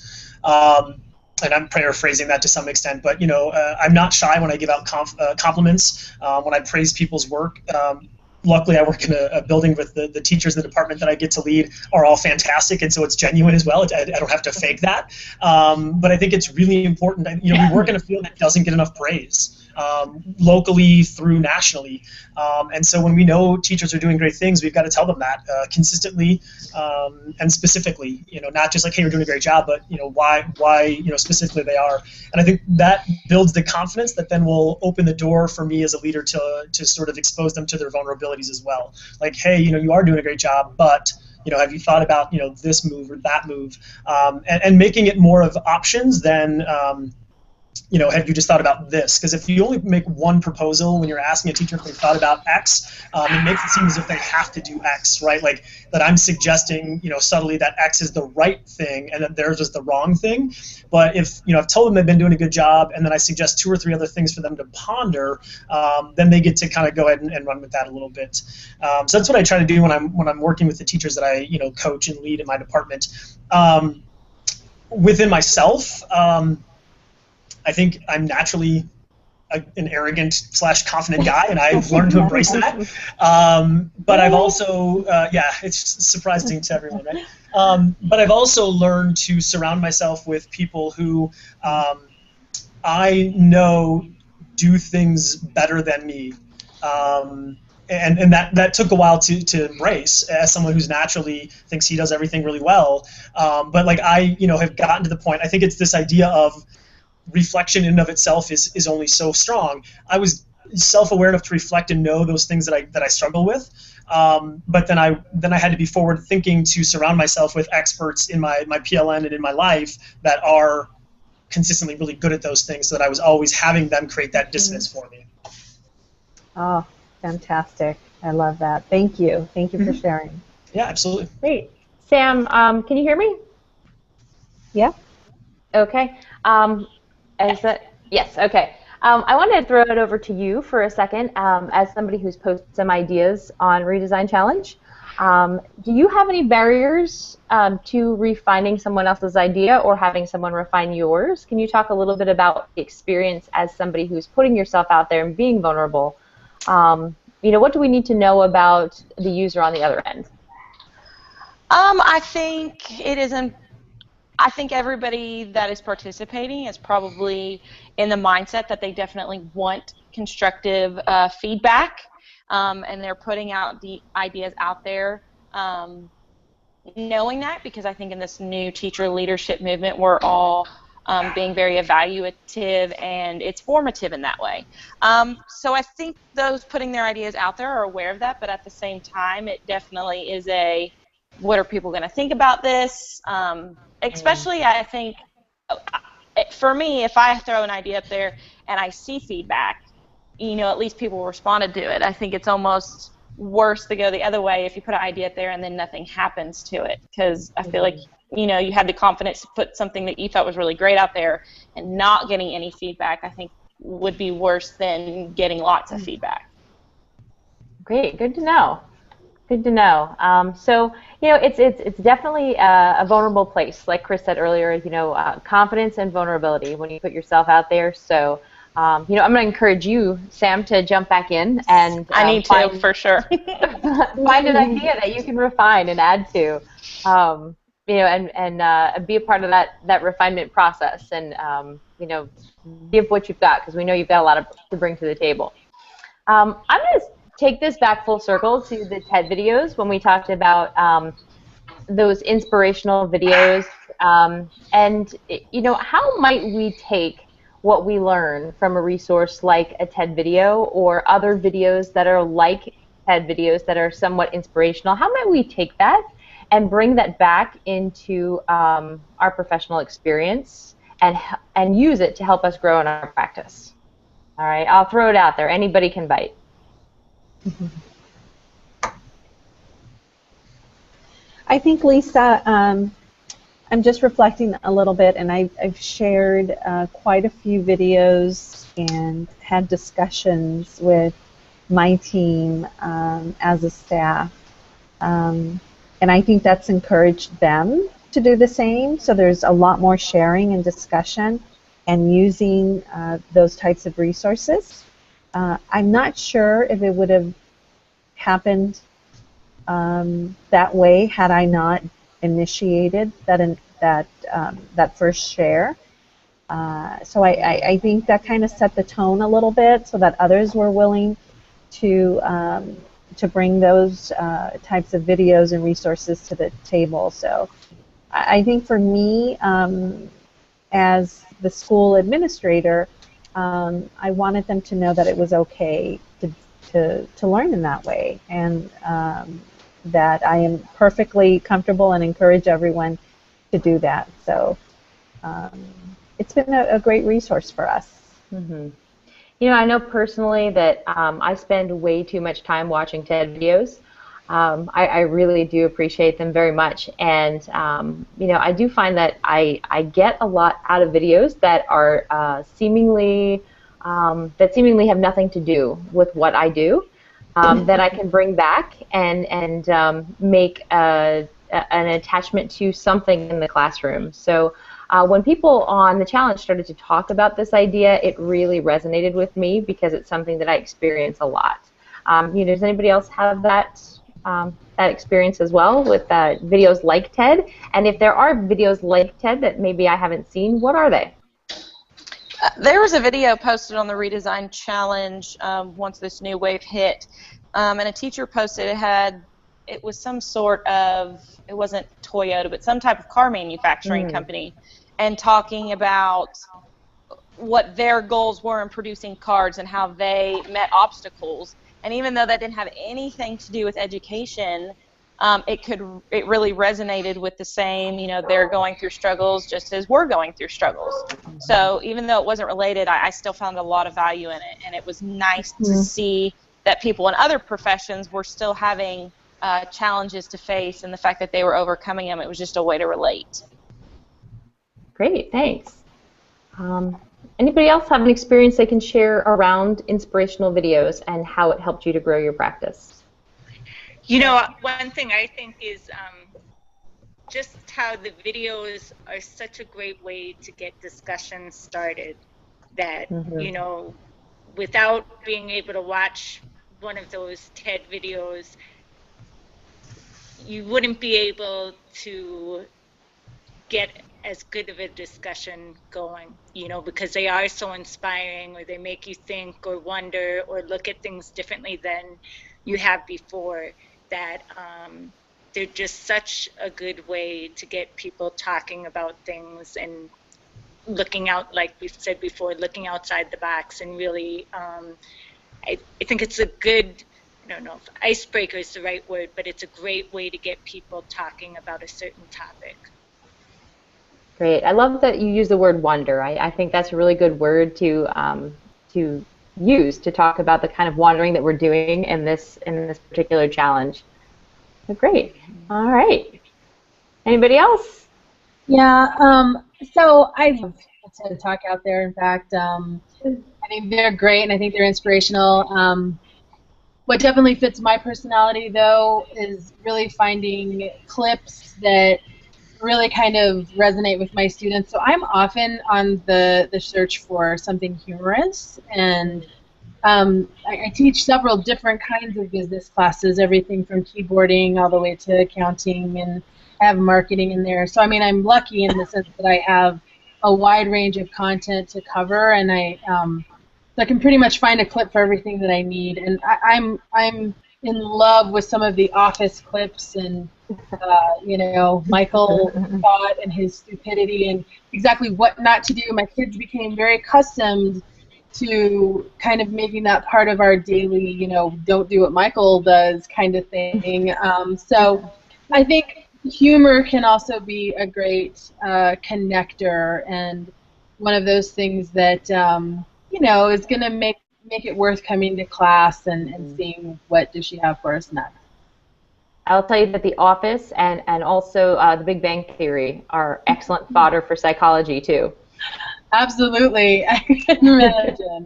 And I'm paraphrasing that to some extent, but I'm not shy when I give out compliments, when I praise people's work. Luckily, I work in a building with the teachers in the department that I get to lead are all fantastic, and so it's genuine as well. I don't have to fake that. But I think it's really important. We work in a field that doesn't get enough praise, locally through nationally. And so when we know teachers are doing great things, we've got to tell them that consistently and specifically. Not just like, hey, you're doing a great job, but why specifically they are. And I think that builds the confidence that then will open the door for me as a leader to sort of expose them to their vulnerabilities as well. Like, hey, you are doing a great job, but have you thought about this move or that move, and making it more of options than have you just thought about this? Because if you only make one proposal when you're asking a teacher if they've thought about X, it makes it seem as if they have to do X, right? Like that I'm suggesting, subtly that X is the right thing and that theirs is the wrong thing. But if, I've told them they've been doing a good job and then I suggest 2 or 3 other things for them to ponder, then they get to kind of go ahead and run with that a little bit. So that's what I try to do when I'm working with the teachers that I, coach and lead in my department. Within myself, I think I'm naturally an arrogant / confident guy, and I've learned to embrace that. But I've also, it's surprising to everyone, right? But I've also learned to surround myself with people who I know do things better than me. And that took a while to embrace as someone who's naturally thinks he does everything really well. But like I, have gotten to the point, I think it's this idea of reflection in and of itself is only so strong. I was self-aware enough to reflect and know those things that I struggle with, but then I had to be forward thinking to surround myself with experts in my PLN and in my life that are consistently really good at those things, so that I was always having them create that dissonance for me. Oh, fantastic. I love that. Thank you. Thank you for sharing. Yeah, absolutely. Great. Sam, can you hear me? Yeah. Okay. Yes, okay. I wanted to throw it over to you for a second as somebody who's posted some ideas on Redesign Challenge. Do you have any barriers to refining someone else's idea or having someone refine yours? Can you talk a little bit about the experience as somebody who's putting yourself out there and being vulnerable? What do we need to know about the user on the other end? I think it isn't. I think everybody that is participating is probably in the mindset that they definitely want constructive feedback, and they're putting out the ideas out there, knowing that, because I think in this new teacher leadership movement, we're all being very evaluative, and it's formative in that way. So I think those putting their ideas out there are aware of that, but at the same time, it definitely is a, what are people going to think about this? Especially, I think, for me, if I throw an idea up there and I see feedback, at least people responded to it. I think it's almost worse to go the other way if you put an idea up there and then nothing happens to it, because I feel like, you had the confidence to put something that you thought was really great out there and not getting any feedback, I think would be worse than getting lots of feedback. Great, good to know. Good to know. So, it's definitely a vulnerable place, like Chris said earlier. Confidence and vulnerability when you put yourself out there. So, I'm going to encourage you, Sam, to jump back in and I need to, for sure. find an idea that you can refine and add to, and be a part of that refinement process, and give what you've got, because we know you've got a lot to bring to the table. I'm going to take this back full circle to the TED videos when we talked about those inspirational videos, and how might we take what we learn from a resource like a TED video or other videos that are like TED videos that are somewhat inspirational, how might we take that and bring that back into our professional experience and use it to help us grow in our practice? All right, I'll throw it out there. Anybody can bite. I think, Lisa, I'm just reflecting a little bit, and I've shared quite a few videos and had discussions with my team as a staff. And I think that's encouraged them to do the same. So there's a lot more sharing and discussion and using those types of resources. I'm not sure if it would have happened that way had I not initiated that first share. So I think that kind of set the tone a little bit so that others were willing to bring those types of videos and resources to the table. So I think for me, as the school administrator, I wanted them to know that it was okay to learn in that way, and that I am perfectly comfortable and encourage everyone to do that. So it's been a great resource for us. Mm-hmm. You know, I know personally that I spend way too much time watching TED videos. I really do appreciate them very much, and you know, I do find that I get a lot out of videos that are seemingly have nothing to do with what I do, that I can bring back and make an attachment to something in the classroom. So when people on the challenge started to talk about this idea, it really resonated with me because it's something that I experience a lot. You know, does anybody else have that experience as well with videos like TED? And if there are videos like TED that maybe I haven't seen, what are they? There was a video posted on the Redesign Challenge once this new wave hit, and a teacher posted it was some sort of, it wasn't Toyota, but some type of car manufacturing company, and talking about what their goals were in producing cars and how they met obstacles. And even though that didn't have anything to do with education, it really resonated with the same, you know, they're going through struggles just as we're going through struggles. So even though it wasn't related, I still found a lot of value in it, and it was nice to see that people in other professions were still having challenges to face, and the fact that they were overcoming them, it was just a way to relate. Great, thanks. Anybody else have an experience they can share around inspirational videos and how it helped you to grow your practice? You know, one thing I think is just how the videos are such a great way to get discussion started, that, you know, without being able to watch one of those TED videos, you wouldn't be able to get as good of a discussion going, you know, because they are so inspiring, or they make you think or wonder or look at things differently than you have before, that they're just such a good way to get people talking about things and looking out, like we said before, looking outside the box, and really, I think it's a good, I don't know if icebreaker is the right word, but it's a great way to get people talking about a certain topic. Great. I love that you use the word wonder. I think that's a really good word to use to talk about the kind of wandering that we're doing in this particular challenge. So great. All right. Anybody else? Yeah. So I love TED Talk out there. In fact, I think they're great, and I think they're inspirational. What definitely fits my personality, though, is really finding clips that really kind of resonate with my students. So I'm often on the search for something humorous, and I teach several different kinds of business classes, everything from keyboarding all the way to accounting, and I have marketing in there. So I mean, I'm lucky in the sense that I have a wide range of content to cover, and I can pretty much find a clip for everything that I need. And I'm in love with some of the Office clips and, you know, Michael Scott and his stupidity and exactly what not to do. My kids became very accustomed to kind of making that part of our daily, you know, don't do what Michael does kind of thing. So I think humor can also be a great connector and one of those things that, you know, is going to make it worth coming to class and seeing what does she have for us next. I'll tell you that The Office and also The Big Bang Theory are excellent fodder for psychology, too. Absolutely. I can imagine.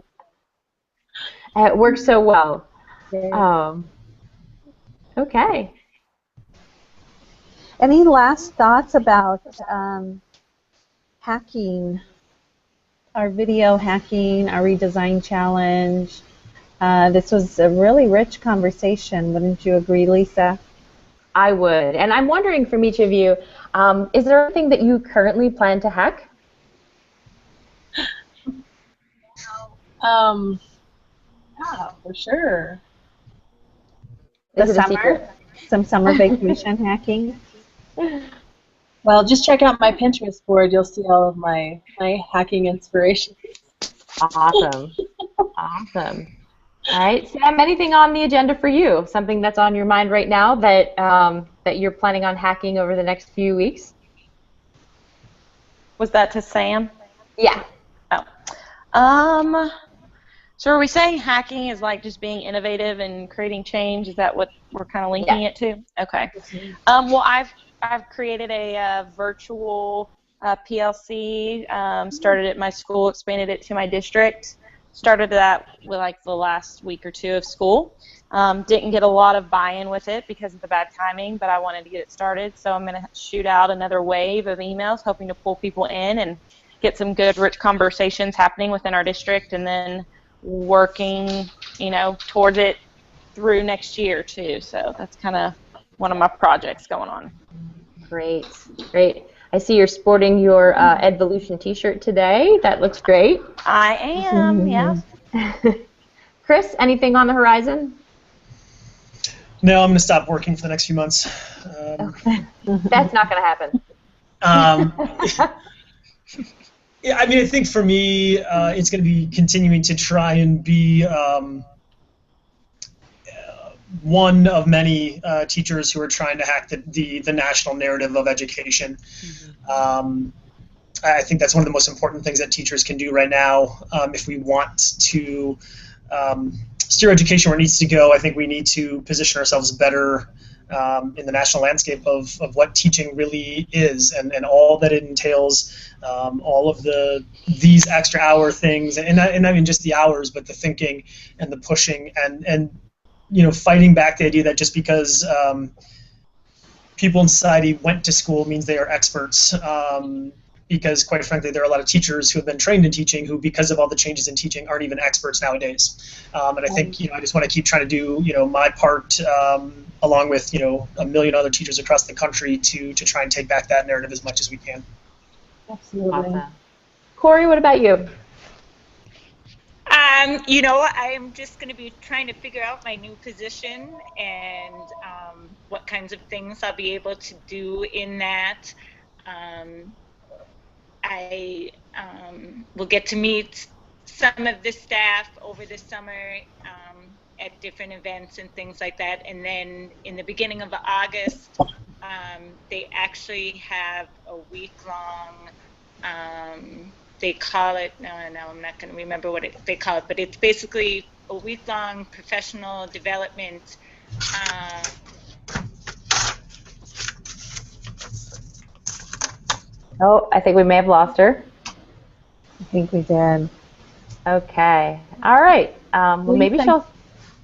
It works so well. Yeah. Okay. Any last thoughts about hacking, our video hacking, our redesign challenge? This was a really rich conversation. Wouldn't you agree, Lisa? I would. And I'm wondering from each of you, is there anything that you currently plan to hack? Yeah, for sure. Is The it a summer? secret? Some summer vacation hacking? Well, just check out my Pinterest board. You'll see all of my hacking inspiration. Awesome. Awesome. All right, Sam, anything on the agenda for you? Something that's on your mind right now that that you're planning on hacking over the next few weeks? Was that to Sam? Yeah. Oh. So are we saying hacking is like just being innovative and creating change? Is that what we're kind of linking it to? Okay. Well, I've created a virtual PLC. Started at my school, expanded it to my district. Started that with like the last week or two of school. Didn't get a lot of buy-in with it because of the bad timing, but I wanted to get it started. So I'm going to shoot out another wave of emails, hoping to pull people in and get some good, rich conversations happening within our district, and then working, you know, towards it through next year too. So that's kind of one of my projects going on. Great, great. I see you're sporting your Edvolution t-shirt today. That looks great. I am, yeah. Chris, anything on the horizon? No, I'm going to stop working for the next few months. That's not going to happen. Yeah, I mean, I think for me, it's going to be continuing to try and be one of many teachers who are trying to hack the national narrative of education. I think that's one of the most important things that teachers can do right now. If we want to steer education where it needs to go, I think we need to position ourselves better in the national landscape of what teaching really is and all that it entails, all of these extra hour things, and I mean just the hours, but the thinking and the pushing and you know, fighting back the idea that just because people in society went to school means they are experts. Because quite frankly, there are a lot of teachers who have been trained in teaching who, because of all the changes in teaching, aren't even experts nowadays. And I think, you know, I just want to keep trying to do, you know, my part along with, you know, a million other teachers across the country to try and take back that narrative as much as we can. Absolutely. Awesome. Corey, what about you? You know, I'm just going to be trying to figure out my new position and what kinds of things I'll be able to do in that. I will get to meet some of the staff over the summer at different events and things like that. And then in the beginning of August, they actually have a week-long, they call it, no, I'm not going to remember what they call it, but it's basically a week-long professional development. Oh, I think we may have lost her. I think we did. Okay. All right. Well, maybe she'll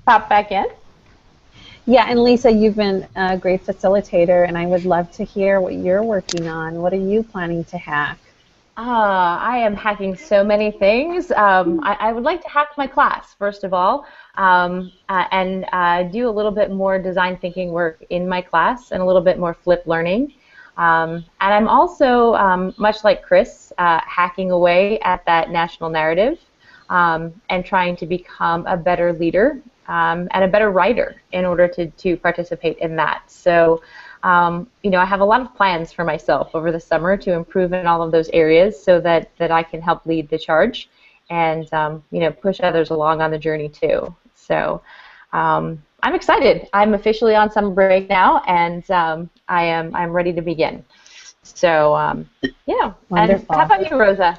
pop back in. Yeah, and Lisa, you've been a great facilitator, and I would love to hear what you're working on. What are you planning to hack? I am hacking so many things. I would like to hack my class, first of all, and do a little bit more design thinking work in my class and a little bit more flip learning. And I'm also, much like Chris, hacking away at that national narrative and trying to become a better leader and a better writer in order to participate in that. So, you know, I have a lot of plans for myself over the summer to improve in all of those areas so that I can help lead the charge and, you know, push others along on the journey too. So I'm excited. I'm officially on summer break now, and I'm ready to begin. So, yeah. Wonderful. And how about you, Rosa?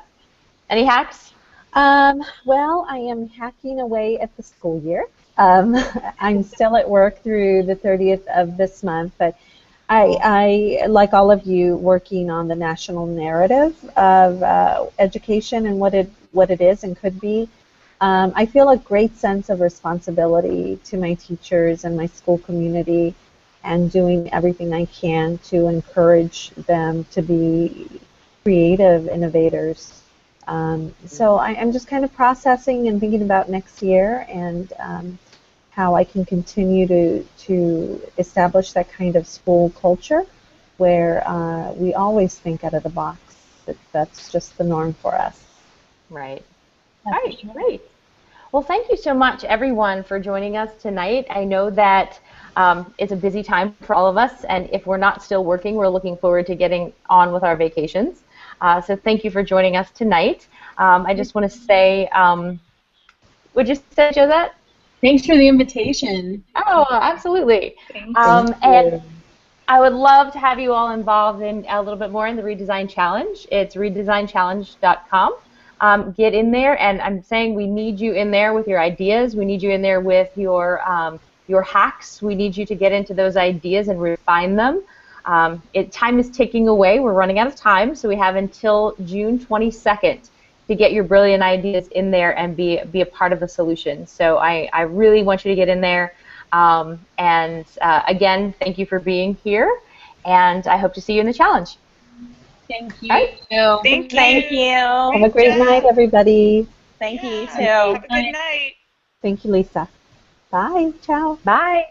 Any hacks? Well, I am hacking away at the school year. I'm still at work through the 30th of this month, but I like all of you, working on the national narrative of education and what it is and could be. I feel a great sense of responsibility to my teachers and my school community, and doing everything I can to encourage them to be creative innovators. So I'm just kind of processing and thinking about next year, and how I can continue to establish that kind of school culture where we always think out of the box. That's just the norm for us. Right. All right, great. Well, thank you so much, everyone, for joining us tonight. I know that it's a busy time for all of us, and if we're not still working, we're looking forward to getting on with our vacations. So thank you for joining us tonight. I just want to say, would you say, Josette? Thanks for the invitation. Oh, absolutely. Thank And I would love to have you all involved in a little bit more in the Redesign Challenge. It's redesignchallenge.com. Get in there, and I'm saying we need you in there with your ideas. We need you in there with your hacks. We need you to get into those ideas and refine them. Time is ticking away. We're running out of time, so we have until June 22nd to get your brilliant ideas in there and be a part of the solution. So I really want you to get in there. Again, thank you for being here, and I hope to see you in the challenge. Thank you. Right. Thank you. Have a great night, everybody. Thank you, too. Have a good night. Thank you, Lisa. Bye. Ciao. Bye.